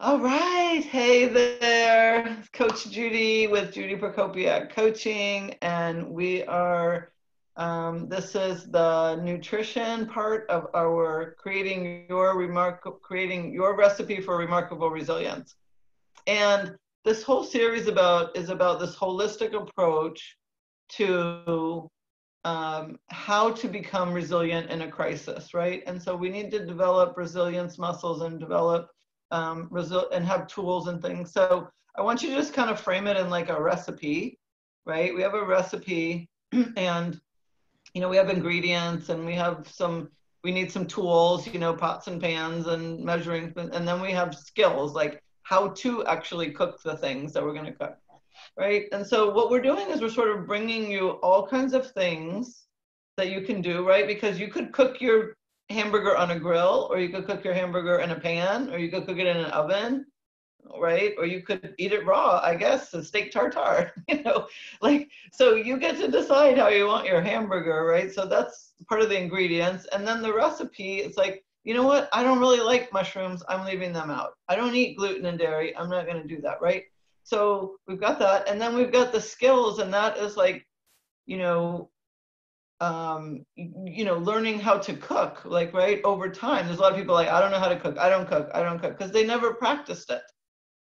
All right. Hey there. It's Coach Judy with Judy Prokopiak Coaching. And we are, this is the nutrition part of our creating your recipe for remarkable resilience. And this whole series is about this holistic approach to how to become resilient in a crisis, right? And so we need to develop resilience muscles and develop and have tools and things. So I want you to just kind of frame it in like a recipe, right? We have a recipe and, we have ingredients and we need some tools, pots and pans and measuring, and then we have skills like how to actually cook the things that we're going to cook. Right. And so what we're doing is we're sort of bringing you all kinds of things that you can do, right? Because you could cook your hamburger on a grill, or you could cook your hamburger in a pan, or you could cook it in an oven, right? Or you could eat it raw, I guess, a steak tartare, so you get to decide how you want your hamburger, right? So that's part of the ingredients. And then the recipe, it's like, you know what? I don't really like mushrooms. I'm leaving them out. I don't eat gluten and dairy. I'm not going to do that, right? So we've got that. And then we've got the skills, and that is like, learning how to cook, like, right, over time. There's a lot of people like, I don't know how to cook. I don't cook, because they never practiced it,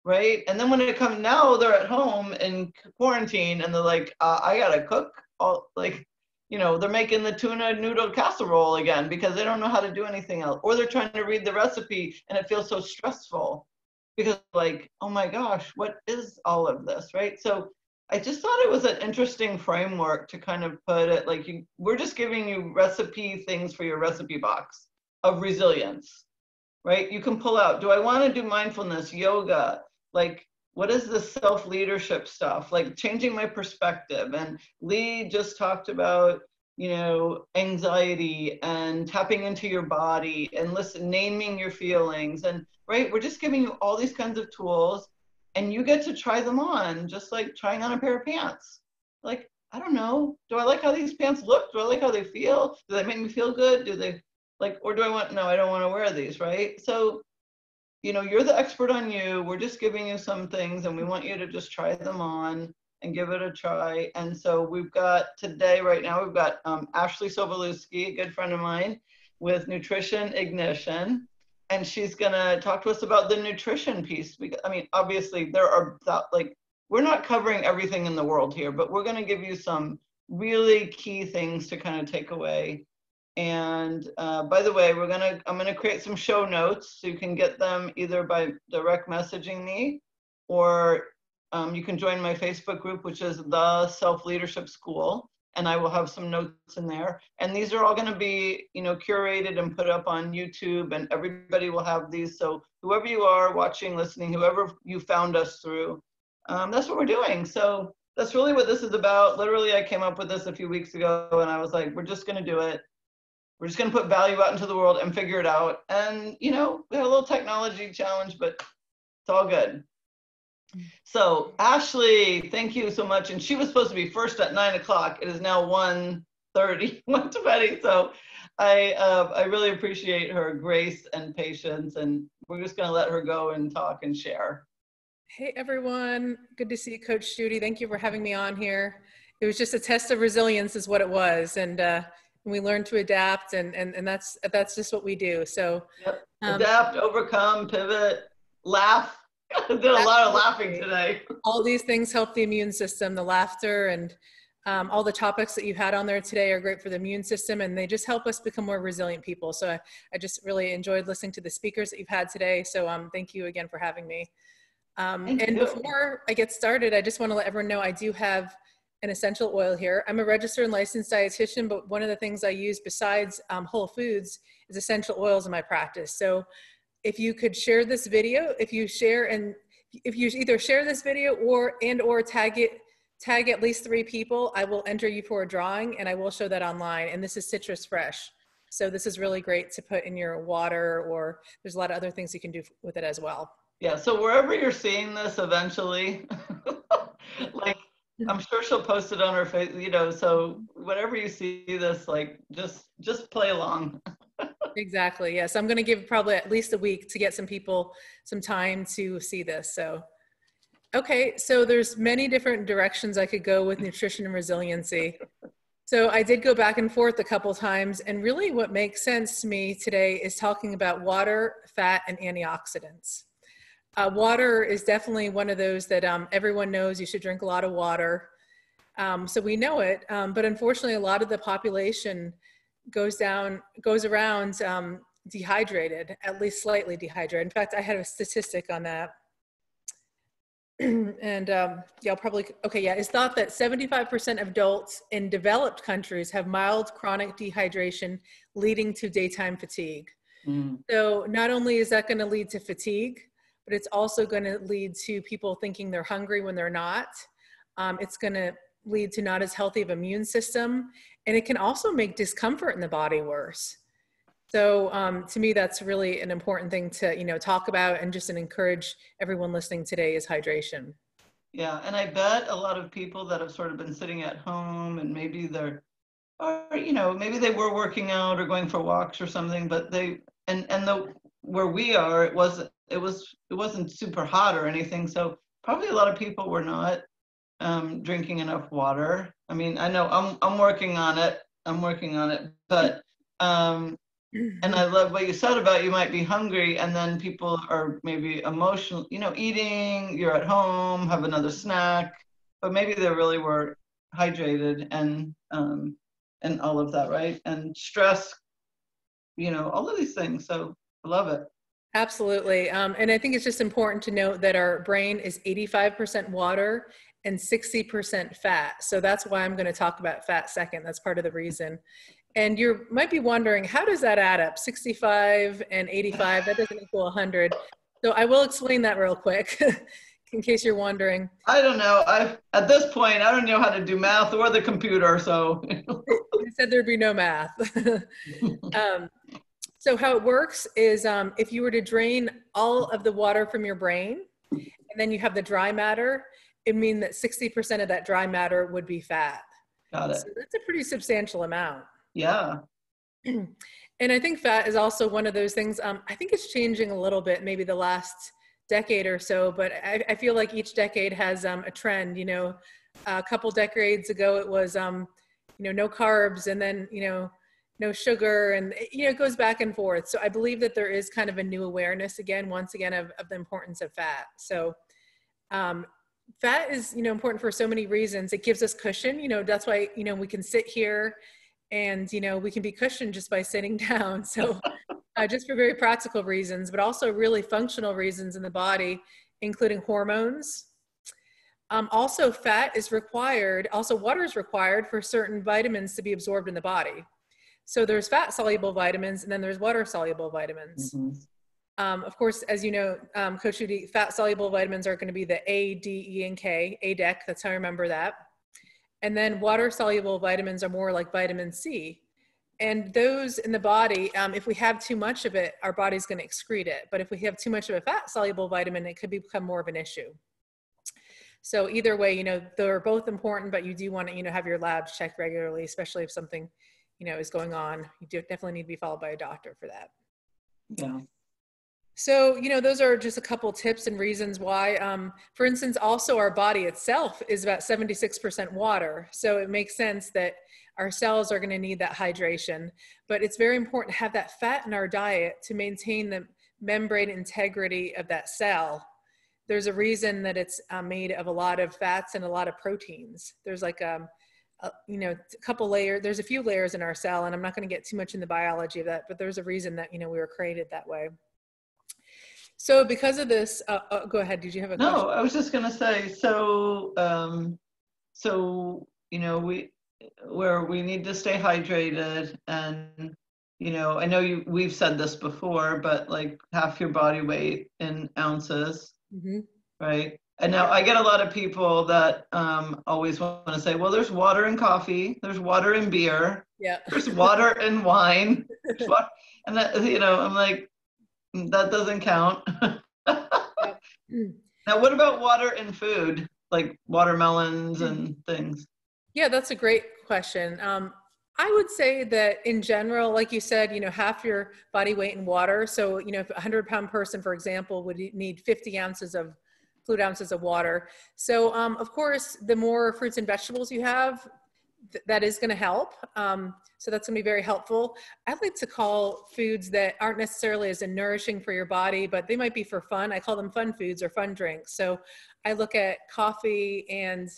right? And then when it comes, now they're at home in quarantine and they're like, I gotta cook, all like, they're making the tuna noodle casserole again because they don't know how to do anything else. Or they're trying to read the recipe and it feels so stressful because like, oh my gosh, what is all of this, right? So I just thought it was an interesting framework to kind of put it like, we're just giving you recipe things for your recipe box of resilience, right? You can pull out, do I want to do mindfulness, yoga? Like, what is the self-leadership stuff? Like changing my perspective. And Lee just talked about, anxiety and tapping into your body and naming your feelings. And right, we're just giving you all these kinds of tools and you get to try them on, just like trying on a pair of pants. Like, I don't know, do I like how these pants look? Do I like how they feel? Do they make me feel good? Do they like, or do I want, no, I don't want to wear these, right? So, you're the expert on you. We're just giving you some things and we want you to just try them on and give it a try. And so we've got today, right now, we've got Ashley Sobolewski, a good friend of mine with Nutrition Ignition. And she's going to talk to us about the nutrition piece. Because, I mean, obviously there are we're not covering everything in the world here, but we're going to give you some really key things to kind of take away. And by the way, I'm gonna create some show notes so you can get them either by direct messaging me, or you can join my Facebook group, which is the Self Leadership School, and I will have some notes in there. And these are all going to be, curated and put up on YouTube, and everybody will have these. So whoever you are watching, listening, whoever you found us through, that's what we're doing. So that's really what this is about. Literally, I came up with this a few weeks ago, and I was like, we're just going to do it. We're just going to put value out into the world and figure it out. And, we had a little technology challenge, but it's all good. So Ashley, thank you so much. And she was supposed to be first at 9 o'clock. It is now 1:30, 1:20. So I really appreciate her grace and patience. And we're just going to let her go and talk and share. Hey, everyone. Good to see you, Coach Judy. Thank you for having me on here. It was just a test of resilience is what it was. And we learned to adapt, and that's just what we do. So yep. Adapt, overcome, pivot, laugh. I did a lot of laughing today. All these things help the immune system. The laughter and all the topics that you had on there today are great for the immune system, and they just help us become more resilient people. So I just really enjoyed listening to the speakers that you've had today. So thank you again for having me. And before I get started, I just want to let everyone know I do have an essential oil here. I'm a registered and licensed dietitian, but one of the things I use besides whole foods is essential oils in my practice. So if you could share this video, if you either share this video or tag at least 3 people, I will enter you for a drawing, and I will show that online. And this is citrus fresh. So this is really great to put in your water, or there's a lot of other things you can do with it as well. Yeah, so wherever you're seeing this eventually, like, I'm sure she'll post it on her face, so whenever you see this, like, just play along. Exactly. Yes. I'm going to give probably at least a week to get some people some time to see this. So, okay. So there's many different directions I could go with nutrition and resiliency. So I did go back and forth a couple times, and really what makes sense to me today is talking about water, fat, and antioxidants. Water is definitely one of those that everyone knows you should drink a lot of water. So we know it, but unfortunately a lot of the population goes around dehydrated, at least slightly dehydrated. In fact, I had a statistic on that. And yeah, it's thought that 75% of adults in developed countries have mild chronic dehydration leading to daytime fatigue. So not only is that going to lead to fatigue, but it's also going to lead to people thinking they're hungry when they're not. It's going to lead to not as healthy of immune system, and it can also make discomfort in the body worse. So to me, that's really an important thing to, talk about and just encourage everyone listening today is hydration. Yeah, and I bet a lot of people that have sort of been sitting at home and maybe maybe they were working out or going for walks or something, but where we are, it wasn't super hot or anything. So probably a lot of people were not drinking enough water. I mean, I know I'm working on it. But and I love what you said about you might be hungry and then people are maybe emotional, eating, you're at home, have another snack, but maybe they really were hydrated and all of that, right? And stress, all of these things. So I love it. Absolutely. And I think it's just important to note that our brain is 85% water and 60% fat. So that's why I'm going to talk about fat second. That's part of the reason. And you might be wondering, how does that add up? 65 and 85, that doesn't equal 100. So I will explain that real quick in case you're wondering. I don't know. At this point, I don't know how to do math or the computer. So you said there'd be no math. So how it works is if you were to drain all of the water from your brain and then you have the dry matter, it means that 60% of that dry matter would be fat. Got it. So that's a pretty substantial amount. Yeah. And I think fat is also one of those things, I think it's changing a little bit, maybe the last decade or so, but I feel like each decade has a trend. A couple decades ago, it was, no carbs, and then, no sugar, and, it goes back and forth. So I believe that there is kind of a new awareness once again, of the importance of fat. So fat is, important for so many reasons. It gives us cushion, that's why, we can sit here and, we can be cushioned just by sitting down. So just for very practical reasons, but also really functional reasons in the body, including hormones. Also fat is required, also water is required for certain vitamins to be absorbed in the body. So there's fat soluble vitamins and then there's water soluble vitamins. Mm-hmm. Of course, as you know, Coach Judy, fat soluble vitamins are going to be the A, D, E, and K, ADEC, that's how I remember that. And then water soluble vitamins are more like vitamin C. And those in the body, if we have too much of it, our body's going to excrete it. But if we have too much of a fat soluble vitamin, it could become more of an issue. So either way, they're both important, but you do want to, have your labs checked regularly, especially if something, is going on. You definitely need to be followed by a doctor for that. Yeah. So, those are just a couple tips and reasons why. For instance, also our body itself is about 76% water. So it makes sense that our cells are going to need that hydration. But it's very important to have that fat in our diet to maintain the membrane integrity of that cell. There's a reason that it's made of a lot of fats and a lot of proteins. There's like a couple layers. There's a few layers in our cell, and I'm not going to get too much in the biology of that, but there's a reason that, we were created that way. So because of this, go ahead. Did you have a question? No, I was just going to say, so we need to stay hydrated, and, I know we've said this before, but like half your body weight in ounces, mm-hmm. Right? And now I get a lot of people that always want to say, well, there's water in coffee, there's water in beer, yeah, there's water in wine, and that, I'm like, that doesn't count. Now, what about water in food, like watermelons and things? Yeah, that's a great question. I would say that in general, like you said, half your body weight in water. So, if a 100-pound person, for example, would need 50 ounces of fluid ounces of water. So, of course, the more fruits and vegetables you have, that is going to help. So that's going to be very helpful. I like to call foods that aren't necessarily as nourishing for your body, but they might be for fun. I call them fun foods or fun drinks. So I look at coffee and,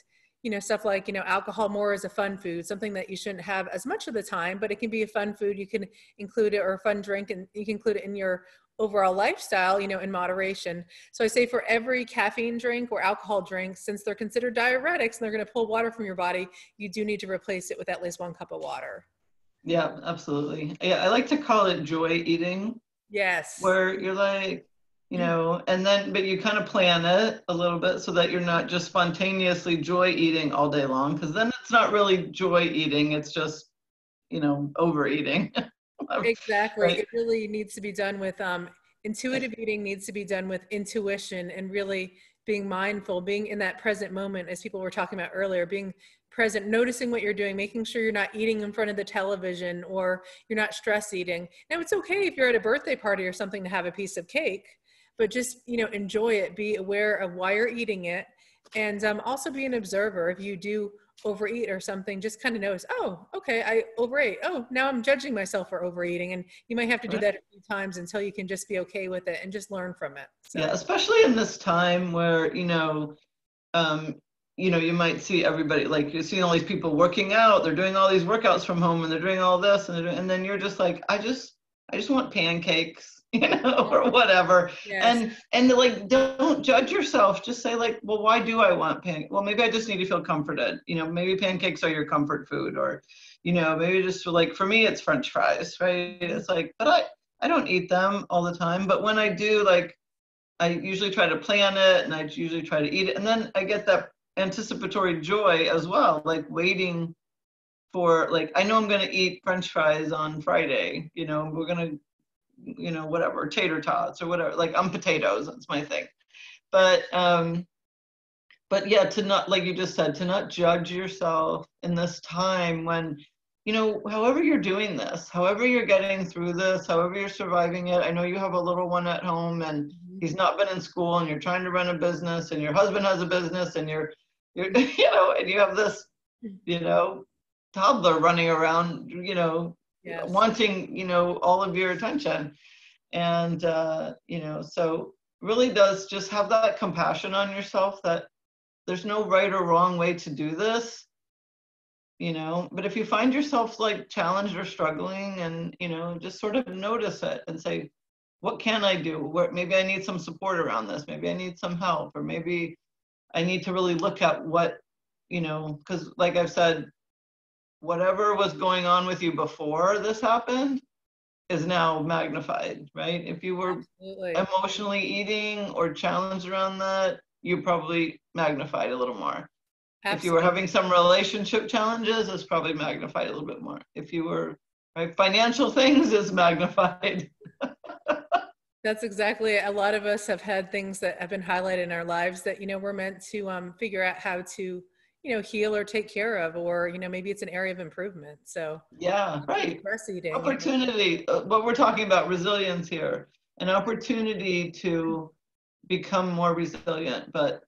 stuff like, alcohol more as a fun food, something that you shouldn't have as much of the time, but it can be a fun food. You can include it, or a fun drink, and you can include it in your overall lifestyle, in moderation. So I say for every caffeine drink or alcohol drink, since they're considered diuretics and they're going to pull water from your body, you do need to replace it with at least 1 cup of water. Yeah, absolutely. Yeah, I like to call it joy eating. Yes. Where you're like, and then, but you kind of plan it a little bit so that you're not just spontaneously joy eating all day long, because then it's not really joy eating, it's just, overeating. Exactly. Right? It really needs to be done with intuitive eating, needs to be done with intuition and really being mindful, being in that present moment, as people were talking about earlier, being present, noticing what you're doing, making sure you're not eating in front of the television or you're not stress eating. Now, it's okay if you're at a birthday party or something to have a piece of cake, but just, enjoy it, be aware of why you're eating it, and also be an observer. If you do overeat or something, just kind of notice, oh, okay, I overate. Oh, now I'm judging myself for overeating. And you might have to do that a few times until you can just be okay with it and just learn from it. So. Yeah, especially in this time where, you might see everybody, like you see all these people working out, they're doing all these workouts from home and they're doing all this, and then you're just like, I just want pancakes, or whatever. Yes. And like, don't judge yourself. Just say like, well, why do I want pancakes? Well, maybe I just need to feel comforted. Maybe pancakes are your comfort food, or, maybe just like, for me, it's French fries, right? It's like, but I don't eat them all the time. But when I do, like, I usually try to plan it and I usually try to eat it. And then I get that anticipatory joy as well, like waiting for, like, I know I'm going to eat French fries on Friday, we're going to, whatever, tater tots or whatever, like, I'm potatoes, that's my thing. But yeah, to not, like you just said, to not judge yourself in this time when, however you're doing this, however you're getting through this, however you're surviving it. I know you have a little one at home and he's not been in school, and you're trying to run a business, and your husband has a business, and you're and you have this, toddler running around, Yes. wanting, all of your attention. And, so really does just have that compassion on yourself that there's no right or wrong way to do this, but if you find yourself like challenged or struggling, and, just sort of notice it and say, what can I do? Maybe I need some support around this. Maybe I need some help, or maybe I need to really look at what, because like I've said, whatever was going on with you before this happened is now magnified, right? If you were emotionally eating or challenged around that, you probably magnified a little more. Absolutely. If you were having some relationship challenges, it's probably magnified a little bit more. If you were, right, financial things is magnified. That's exactly, a lot of us have had things that have been highlighted in our lives that, we're meant to figure out how to, heal or take care of, or, maybe it's an area of improvement. So yeah, right. stress eating. Opportunity, what we're talking about, resilience here, an opportunity to become more resilient. But,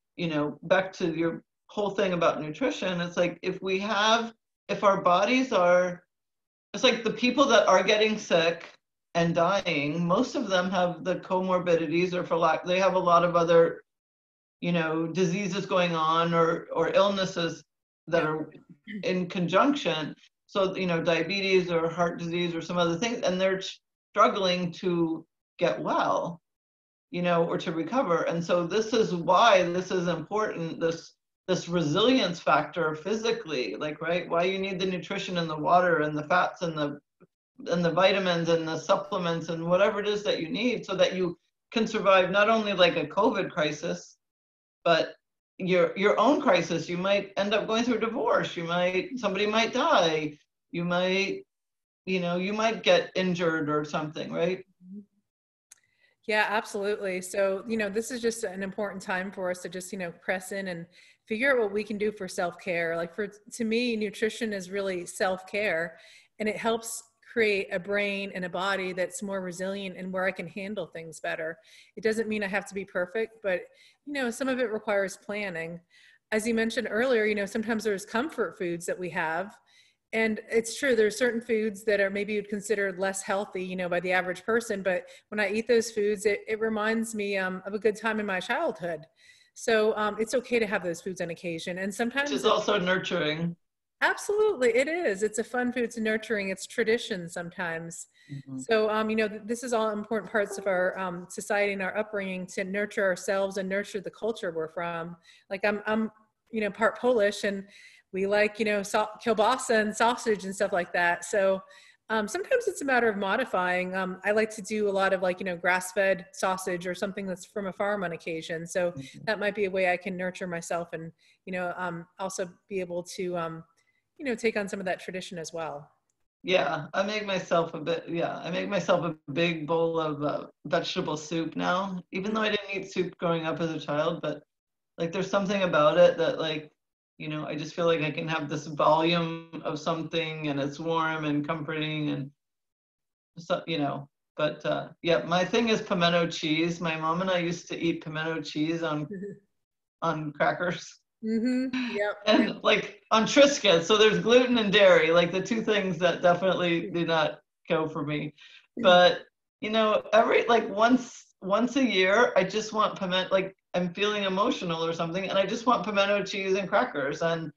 back to your whole thing about nutrition, it's like, if our bodies are, it's like the people that are getting sick and dying, most of them have the comorbidities, or they have a lot of other, diseases going on, or illnesses that are in conjunction. So, diabetes or heart disease or some other things, and they're struggling to get well, or to recover. And so this is why this is important, this resilience factor physically, like, right, why you need the nutrition and the water and the fats and the vitamins and the supplements and whatever it is that you need, so that you can survive not only like a COVID crisis, but your own crisis. You might end up going through a divorce. Somebody might die. You might get injured or something, right? Yeah, absolutely. So, this is just an important time for us to just, press in and figure out what we can do for self-care. Like to me, nutrition is really self-care. and it helps create a brain and a body that's more resilient and where I can handle things better. It doesn't mean I have to be perfect, but some of it requires planning. As you mentioned earlier, sometimes there's comfort foods that we have. And it's true, there's certain foods that are maybe you'd consider less healthy, by the average person. But when I eat those foods, it reminds me of a good time in my childhood. So it's okay to have those foods on occasion. And sometimes Which is also nurturing. Absolutely, it is. It's a fun food. It's nurturing. It's tradition sometimes. Mm-hmm. So, this is all important parts of our society and our upbringing to nurture ourselves and nurture the culture we're from. Like I'm part Polish, and we like, kielbasa and sausage and stuff like that. So sometimes it's a matter of modifying. I like to do a lot of grass-fed sausage or something that's from a farm on occasion. So that might be a way I can nurture myself and, also be able to, take on some of that tradition as well. Yeah, I make myself a big bowl of vegetable soup now, even though I didn't eat soup growing up as a child, but like there's something about it that I just feel like I can have this volume of something and it's warm and comforting and so, but yeah, my thing is pimento cheese. My mom and I used to eat pimento cheese on crackers. Yep. And like on Triscuits, so there's gluten and dairy, like the two things that definitely do not go for me. But every once a year, I just want pimento, like I'm feeling emotional or something, and I just want pimento cheese and crackers. And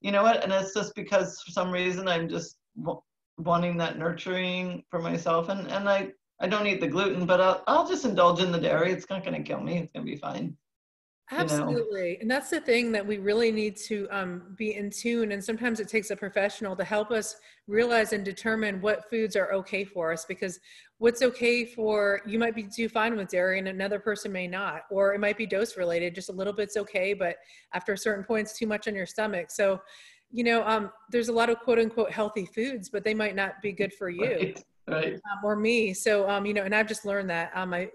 you know what? And it's just because for some reason I'm just wanting that nurturing for myself, and I don't eat the gluten, but I'll just indulge in the dairy. It's not going to kill me. It's going to be fine. Absolutely. And that's the thing that we really need to be in tune. And sometimes it takes a professional to help us realize and determine what foods are okay for us, because what's okay for you might do fine with dairy and another person may not, or it might be dose related. Just a little bit's okay, but after a certain point, it's too much on your stomach. So, there's a lot of quote unquote healthy foods, but they might not be good for you. Right. Or me. So, and I've just learned that, I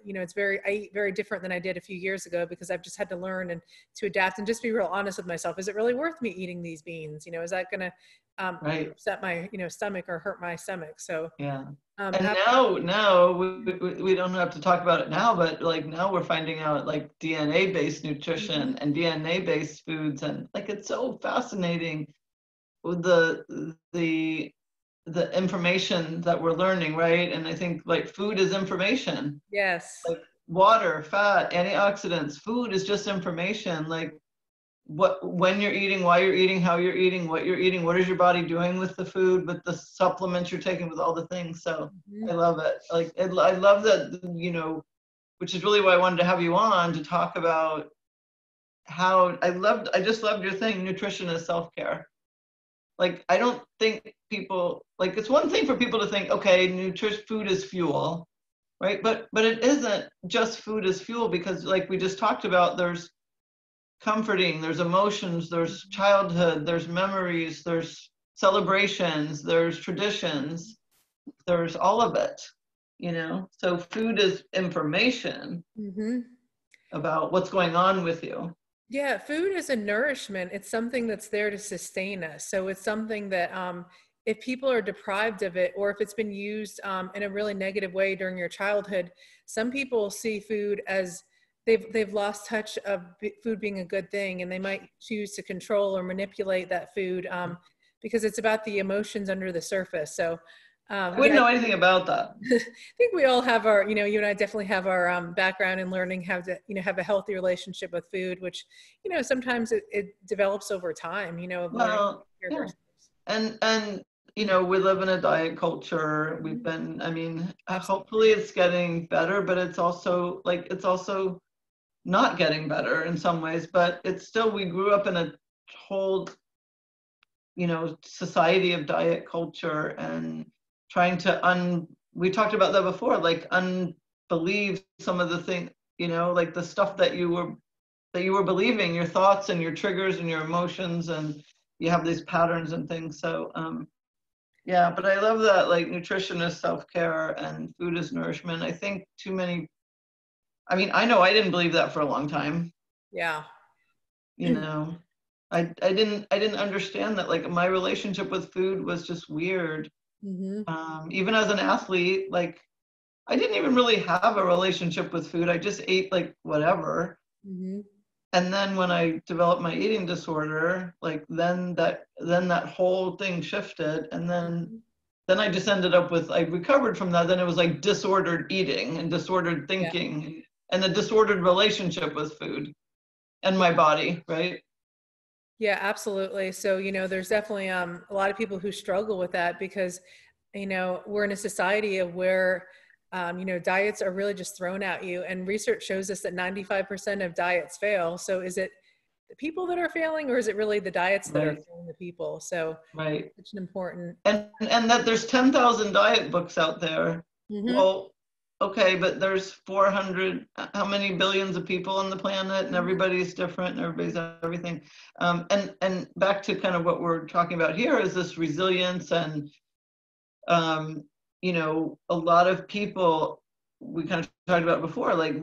eat very different than I did a few years ago, because I've just had to learn and to adapt and just be real honest with myself. Is it really worth me eating these beans? Is that going to upset my, stomach or hurt my stomach? So, yeah. And now we don't have to talk about it now, but like now we're finding out like DNA-based nutrition and DNA-based foods. And like, it's so fascinating with the information that we're learning, right? And I think like food is information. Yes. Like water, fat, antioxidants, food is just information. Like when you're eating, why you're eating, how you're eating, what you're eating, what is your body doing with the food, with the supplements you're taking, with all the things. So I love it. Like I love that, which is really why I wanted to have you on to talk about how I just loved your thing, nutrition is self-care. Like, I don't think people, like, it's one thing for people to think, okay, food is fuel, right? But it isn't just food as fuel, because like we just talked about, there's comforting, there's emotions, there's childhood, there's memories, there's celebrations, there's traditions, there's all of it, So food is information about what's going on with you. Yeah, food is a nourishment. It's something that's there to sustain us. So it's something that if people are deprived of it, or if it's been used in a really negative way during your childhood, some people see food as they've lost touch of food being a good thing, and they might choose to control or manipulate that food because it's about the emotions under the surface. So I wouldn't know anything about that. I think we all have our, you and I definitely have our background in learning how to, have a healthy relationship with food, which, sometimes it develops over time, Well, yeah. And we live in a diet culture. We've been, hopefully it's getting better, but it's also not getting better in some ways, but it's still, we grew up in a whole, society of diet culture, and trying to we talked about that before, like unbelieve some of the things, like the stuff that you were believing, your thoughts and your triggers and your emotions, and you have these patterns and things. So yeah, but I love that, like, nutrition is self-care and food is nourishment. I think too many, I know I didn't believe that for a long time. Yeah. I didn't understand that, like, my relationship with food was just weird. Mm-hmm. Even as an athlete, like I didn't even really have a relationship with food. I just ate like whatever. Mm-hmm. And then when I developed my eating disorder, like then that whole thing shifted. And then I just ended up with, I recovered from that. Then it was like disordered eating and disordered Yeah. thinking and the disordered relationship with food and my body, right? Yeah, absolutely. So, there's definitely a lot of people who struggle with that because, we're in a society of where, diets are really just thrown at you. And research shows us that 95% of diets fail. So, is it the people that are failing, or is it really the diets that are Right, failing the people? So, right. it's an important. And that there's 10,000 diet books out there. Mm-hmm. Well, okay, but there's 400, how many billions of people on the planet, and Mm-hmm. everybody's different, and everybody's everything. And back to kind of what we're talking about here is this resilience and um, a lot of people, we kind of talked about before, like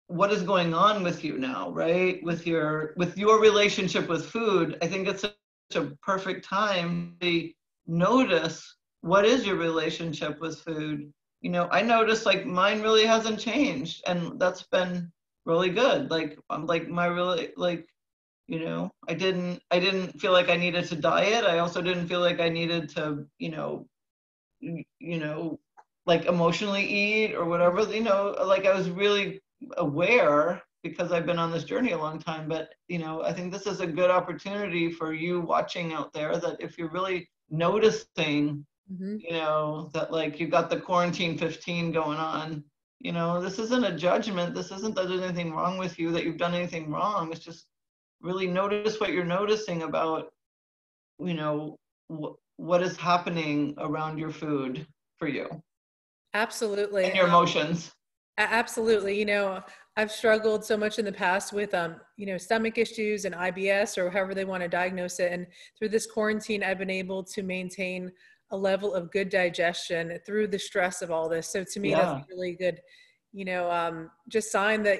what is going on with you now, right? With your relationship with food. I think it's such a perfect time to notice what is your relationship with food. I noticed like mine really hasn't changed, and that's been really good. Like I'm like my really like I didn't feel like I needed to diet. I also didn't feel like I needed to you know, like emotionally eat or whatever, like I was really aware because I've been on this journey a long time. But, I think this is a good opportunity for you watching out there that if you're really noticing, Mm-hmm. that like you got the quarantine 15 going on, this isn't a judgment. This isn't that there's anything wrong with you, that you've done anything wrong. It's just really notice what you're noticing about, you know, what is happening around your food for you Absolutely. and your emotions. Absolutely. I've struggled so much in the past with, stomach issues and IBS or however they want to diagnose it. And through this quarantine, I've been able to maintain a level of good digestion through the stress of all this. So to me, that's Yeah. a really good, just sign that,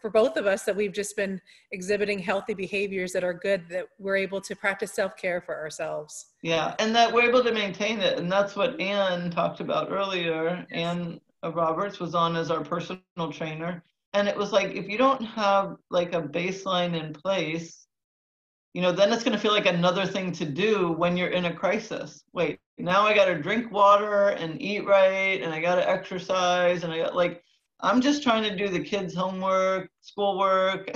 for both of us that we've just been exhibiting healthy behaviors that are good, that we're able to practice self-care for ourselves. Yeah. And that we're able to maintain it. And that's what Ann talked about earlier. Yes. Ann Roberts was on as our personal trainer. And it was like, if you don't have like a baseline in place, then it's going to feel like another thing to do when you're in a crisis. Wait, now I got to drink water and eat right, and I got to exercise, and I got like, I'm just trying to do the kids' homework, schoolwork.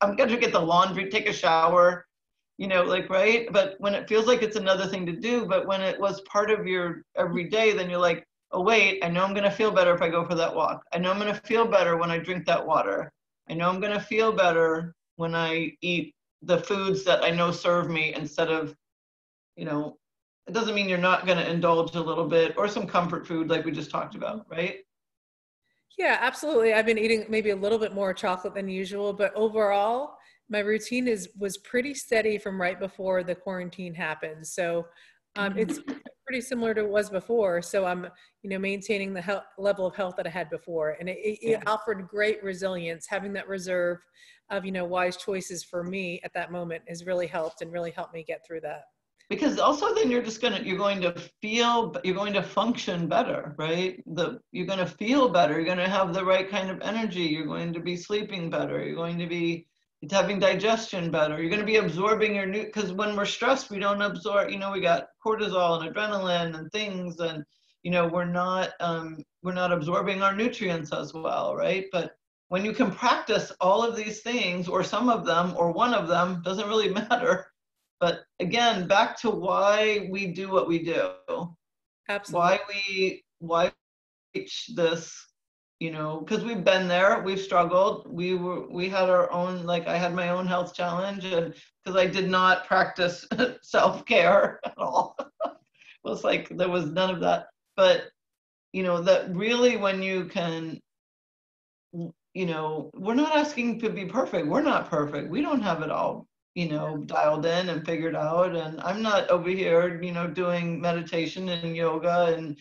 I'm going to get the laundry, take a shower, like, right? But when it feels like it's another thing to do, but when it was part of your everyday, then you're like, oh, wait, I know I'm going to feel better if I go for that walk. I know I'm going to feel better when I drink that water. I know I'm going to feel better when I eat the foods that I know serve me instead of, it doesn't mean you're not going to indulge a little bit or some comfort food like we just talked about, right? Yeah, absolutely. I've been eating maybe a little bit more chocolate than usual, but overall, my routine was pretty steady from right before the quarantine happened. So it's Mm-hmm. pretty similar to what it was before. So I'm, maintaining the level of health that I had before, and it Yeah. offered great resilience. Having that reserve of, wise choices for me at that moment has really helped and really helped me get through that. Because also then you're going to feel, you're going to function better, right? You're going to feel better. You're going to have the right kind of energy. You're going to be sleeping better. You're going to be having digestion better. You're going to be absorbing because when we're stressed, we don't absorb, we got cortisol and adrenaline and things, and, we're not absorbing our nutrients as well, right? But when you can practice all of these things, or some of them, or one of them, doesn't really matter. But again, back to why we do what we do, Absolutely. why reach this, because we've been there, we've struggled, we had our own, like I had my own health challenge, and because I did not practice self-care at all. It was like there was none of that. But that really, when you can, we're not asking to be perfect. We're not perfect. We don't have it all, dialed in and figured out. And I'm not over here, doing meditation and yoga and,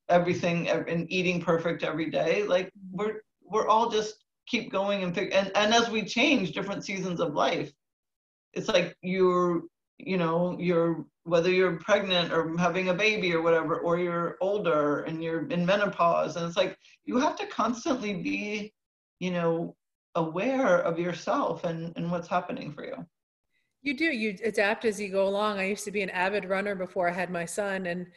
everything and eating perfect every day. Like we're all just keep going and as we change different seasons of life, it's like whether you're pregnant or having a baby or whatever, or you're older and you're in menopause. And it's like, you have to constantly be, aware of yourself and what's happening for you. You do. You adapt as you go along. I used to be an avid runner before I had my son, and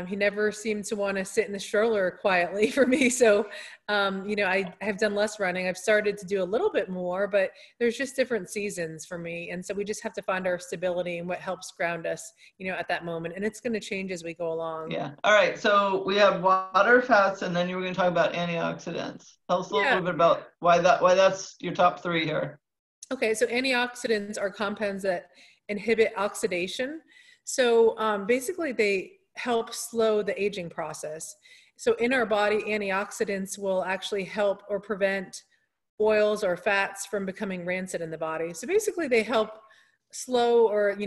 he never seemed to want to sit in the stroller quietly for me. So, I have done less running. I've started to do a little bit more, but there's just different seasons for me. And so we just have to find our stability and what helps ground us, at that moment. And it's going to change as we go along. Yeah. All right. So we have water, fats, and then you were going to talk about antioxidants. Tell us a little bit about why that's your top 3 here. Okay. So antioxidants are compounds that inhibit oxidation. So basically they help slow the aging process. So in our body, antioxidants will actually help or prevent oils or fats from becoming rancid in the body. So basically they help slow or,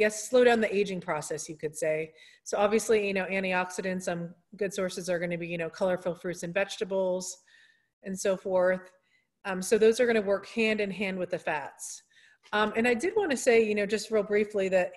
slow down the aging process, you could say. So obviously, antioxidants, good sources are going to be, colorful fruits and vegetables and so forth. So those are going to work hand in hand with the fats. And I did want to say, just real briefly that,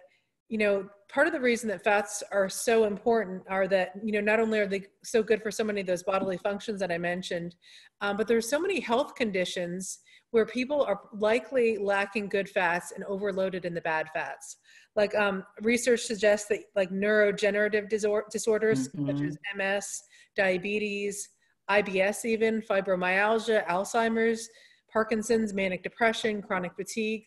part of the reason that fats are so important are that, not only are they so good for so many of those bodily functions that I mentioned, but there's so many health conditions where people are likely lacking good fats and overloaded in the bad fats. Like research suggests that like neurodegenerative disorders such as MS, diabetes, IBS even, fibromyalgia, Alzheimer's, Parkinson's, manic depression, chronic fatigue,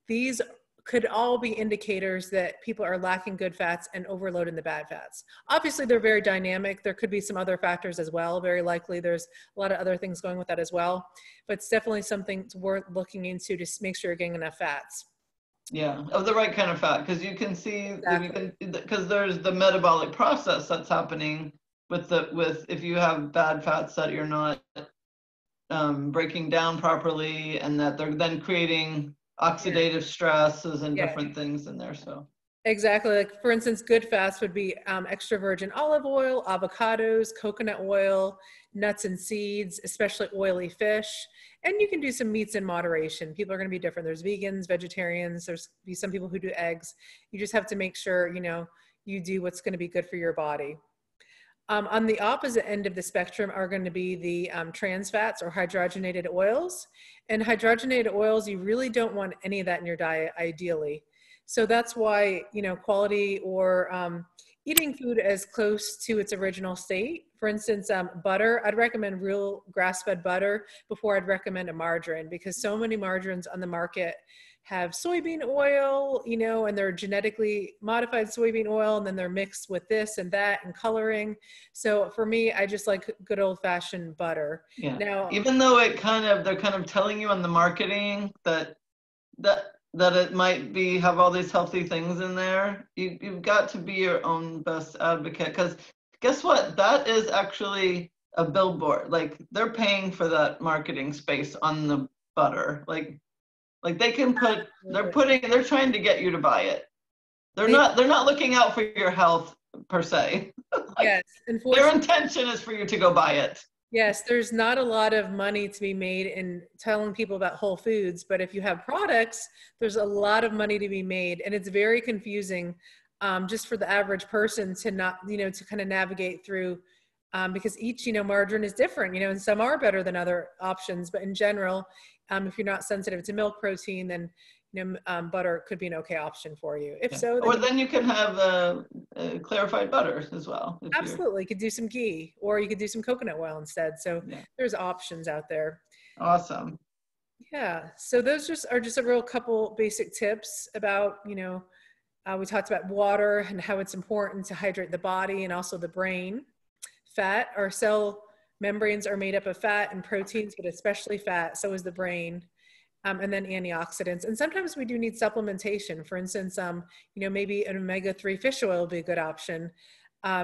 these could all be indicators that people are lacking good fats and overload in the bad fats. Obviously, they're very dynamic. There could be some other factors as well. Very likely there's a lot of other things going with that as well. But it's definitely something worth looking into to make sure you're getting enough fats. Yeah, of the right kind of fat, because you can see, because there's the metabolic process that's happening with if you have bad fats that you're not breaking down properly, and that they're then creating oxidative stresses and different things in there. So exactly, like for instance, good fats would be extra virgin olive oil, avocados, coconut oil, nuts and seeds, especially oily fish. And you can do some meats in moderation. People are going to be different. There's vegans, vegetarians, there's be some people who do eggs. You just have to make sure, you do what's going to be good for your body. On the opposite end of the spectrum are going to be the trans fats or hydrogenated oils. And hydrogenated oils, you really don't want any of that in your diet, ideally. So that's why, quality or eating food as close to its original state. For instance, butter, I'd recommend real grass-fed butter before I'd recommend a margarine, because so many margarines on the market have soybean oil, and they're genetically modified soybean oil, and then they're mixed with this and that and coloring. So for me, I just like good old fashioned butter. Yeah. Now, even though they're kind of telling you on the marketing that it might have all these healthy things in there, you've got to be your own best advocate, because guess what? That is actually a billboard. Like, they're paying for that marketing space on the butter. Like they can they're trying to get you to buy it. They're not looking out for your health per se. Yes. Their intention is for you to go buy it. Yes, there's not a lot of money to be made in telling people about whole foods, but if you have products, there's a lot of money to be made, and it's very confusing just for the average person to not, to kind of navigate through because each, margarine is different, and some are better than other options, but in general, if you're not sensitive to milk protein, then butter could be an okay option for you. If so, then you can have clarified butters as well. Absolutely, you could do some ghee, or you could do some coconut oil instead. So there's options out there. Awesome. Yeah. So those are just a real couple basic tips about, we talked about water and how it's important to hydrate the body and also the brain. Fat, our cell membranes are made up of fat and proteins, but especially fat. So is the brain. And then antioxidants. And sometimes we do need supplementation. For instance, maybe an omega-3 fish oil would be a good option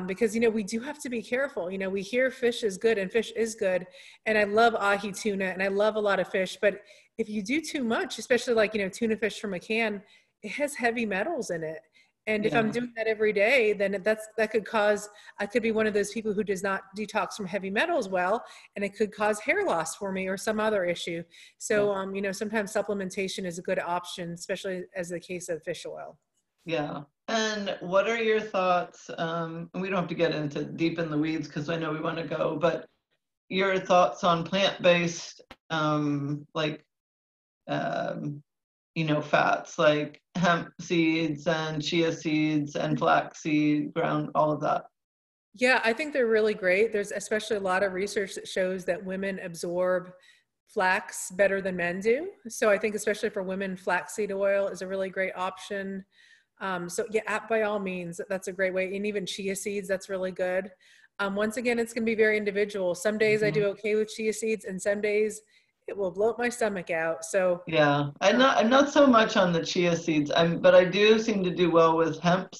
because, we do have to be careful. We hear fish is good and fish is good. And I love ahi tuna and I love a lot of fish. But if you do too much, especially like, tuna fish from a can, it has heavy metals in it. And if I'm Yeah. doing that every day, then that could cause, I could be one of those people who does not detox from heavy metals well, and it could cause hair loss for me or some other issue. So, sometimes supplementation is a good option, especially as the case of fish oil. Yeah. And what are your thoughts? We don't have to get into deep in the weeds because I know we want to go, but your thoughts on plant-based, like, fats like hemp seeds and chia seeds and flaxseed, ground, all of that. Yeah, I think they're really great. There's especially a lot of research that shows that women absorb flax better than men do. So I think especially for women, flaxseed oil is a really great option. So yeah, by all means, that's a great way. And even chia seeds, that's really good. Once again, it's going to be very individual. Some days I do okay with chia seeds, and some days it will bloat my stomach out. So Yeah, I'm not so much on the chia seeds. But I do seem to do well with hemp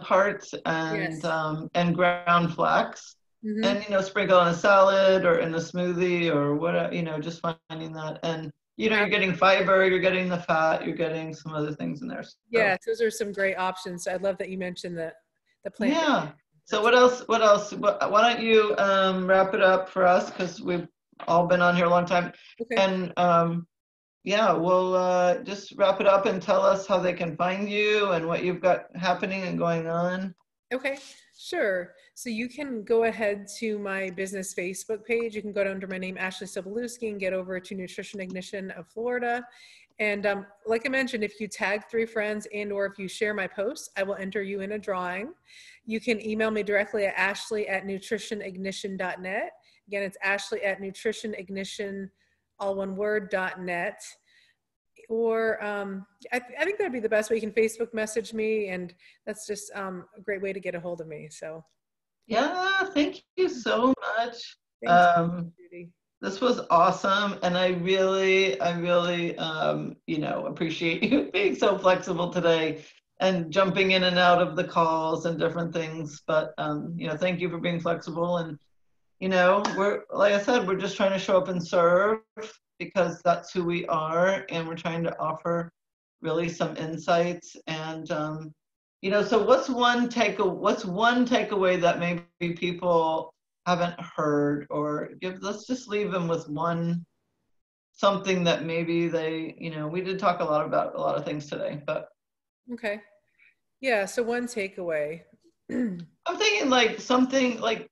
hearts yes. and ground flax, Mm-hmm. and sprinkle on a salad or in a smoothie or whatever. Just finding that, and you're getting fiber, you're getting the fat, you're getting some other things in there. So Yes, those are some great options. I love that you mentioned the plant. yeah. So what else? What else? Why don't you wrap it up for us because we've all been on here a long time, Okay. and yeah, we'll just wrap it up and tell us how they can find you and what you've got happening and going on. Okay, sure. So you can go ahead to my business Facebook page. You can go under my name, Ashley Sobolewski, and get over to Nutrition Ignition of Florida. And like I mentioned, if you tag 3 friends and or if you share my posts, I will enter you in a drawing. You can email me directly at ashley@nutritionignition.net. Again, it's ashley@nutritionignition, all one word, .net. Or I think that'd be the best way. You can Facebook message me, and that's just a great way to get a hold of me. So Yeah, thank you so much. thanks, Judy. This was awesome, and I really, appreciate you being so flexible today and jumping in and out of the calls and different things. But thank you for being flexible. And we're, like I said, we're just trying to show up and serve because that's who we are, and we're trying to offer really some insights. And so what's one takeaway that maybe people haven't heard, or let's just leave them with something that maybe they, we did talk a lot about a lot of things today, but Okay. Yeah. So one takeaway. I'm thinking like something like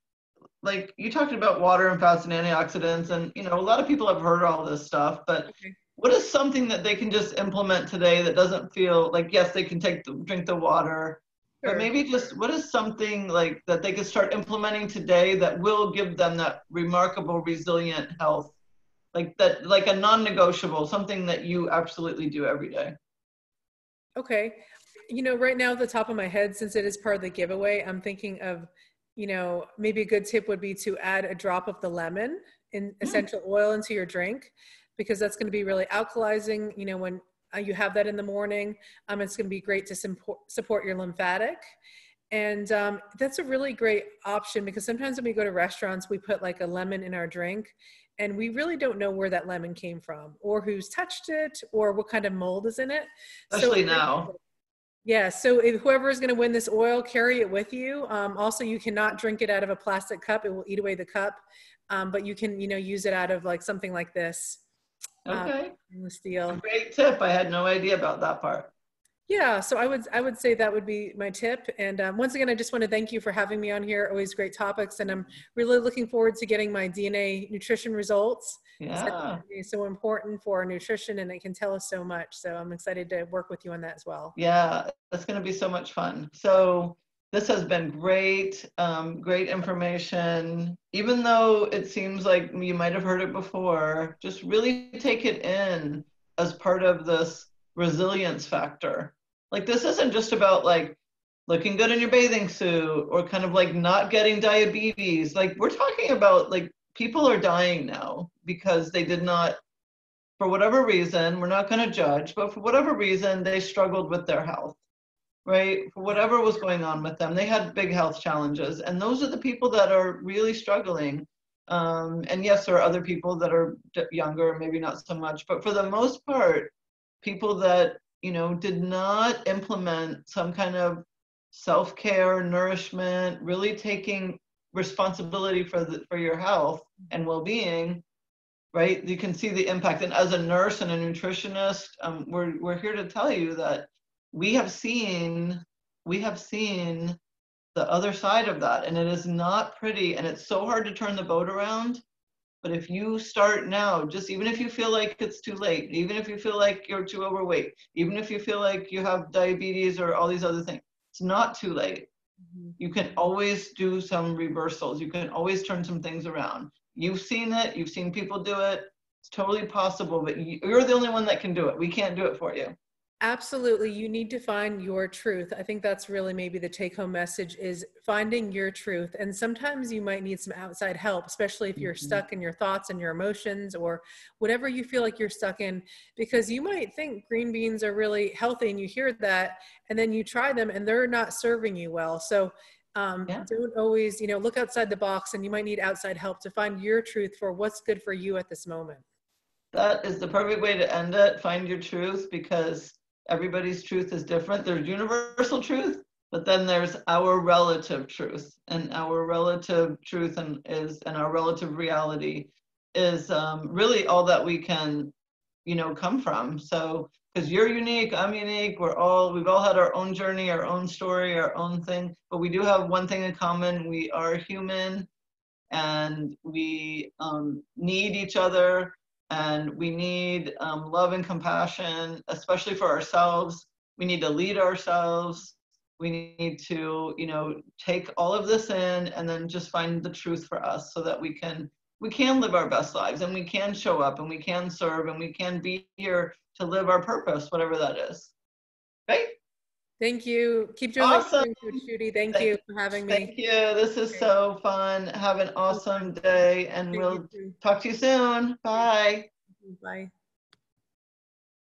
you talked about water and fats and antioxidants, and a lot of people have heard all this stuff, but Okay. what is something that they can just implement today that doesn't feel like, yes, they can drink the water, but Sure. maybe just what is something like that they could start implementing today that will give them that remarkable resilient health, like that, like a non-negotiable, something that you absolutely do every day. Okay. Right now at the top of my head, since it is part of the giveaway, I'm thinking of, maybe a good tip would be to add a drop of the lemon in essential oil into your drink, because that's going to be really alkalizing. When you have that in the morning, it's going to be great to support your lymphatic. And that's a really great option, because sometimes when we go to restaurants, we put like a lemon in our drink, and we really don't know where that lemon came from or who's touched it or what kind of mold is in it. Especially now. Yeah, so if whoever is going to win this oil, carry it with you. Also, you cannot drink it out of a plastic cup. It will eat away the cup. But you can, use it out of like something like this. Okay. Steel. Great tip. I had no idea about that part. Yeah, so I would say that would be my tip. And once again, I just want to thank you for having me on here. Always great topics, and I'm really looking forward to getting my DNA nutrition results. Yeah. It's so important for our nutrition, and it can tell us so much. So I'm excited to work with you on that as well. Yeah, that's going to be so much fun. So this has been great, great information. Even though it seems like you might have heard it before, just really take it in as part of this resilience factor. Like this isn't just about like looking good in your bathing suit or kind of like not getting diabetes. Like we're talking about like people are dying now because they did not, for whatever reason, we're not going to judge, but for whatever reason, they struggled with their health, right? For whatever was going on with them, they had big health challenges. And those are the people that are really struggling. And yes, there are other people that are younger, maybe not so much, but for the most part, people that did not implement some kind of self-care, nourishment, really taking responsibility for your health and well-being, right? You can see the impact. And as a nurse and a nutritionist, we're here to tell you that we have seen the other side of that, and it is not pretty, and it's so hard to turn the boat around. But if you start now, just even if you feel like it's too late, even if you feel like you're too overweight, even if you feel like you have diabetes or all these other things, it's not too late. You can always do some reversals. You can always turn some things around. You've seen it. You've seen people do it. It's totally possible, but you're the only one that can do it. We can't do it for you. Absolutely. You need to find your truth. I think that's really maybe the take home message, is finding your truth. And sometimes you might need some outside help, especially if you're stuck in your thoughts and your emotions or whatever you feel like you're stuck in, because you might think green beans are really healthy and you hear that and then you try them and they're not serving you well. So don't always, look outside the box, and you might need outside help to find your truth for what's good for you at this moment. That is the perfect way to end it. Find your truth, because everybody's truth is different. There's universal truth, but then there's our relative truth, and our relative truth and our relative reality is really all that we can, come from. So, because you're unique, I'm unique, we've all had our own journey, our own story, our own thing, but we do have one thing in common. We are human, and we need each other. And we need love and compassion, especially for ourselves. We need to lead ourselves. We need to, take all of this in and then just find the truth for us, so that we can live our best lives, and we can show up, and we can serve, and we can be here to live our purpose, whatever that is. Right? Thank you. Keep doing awesome. what you're doing, Coach Judy. Thank you for having me. Thank you. This is so fun. Have an awesome day, and we'll talk to you soon. Bye. Bye.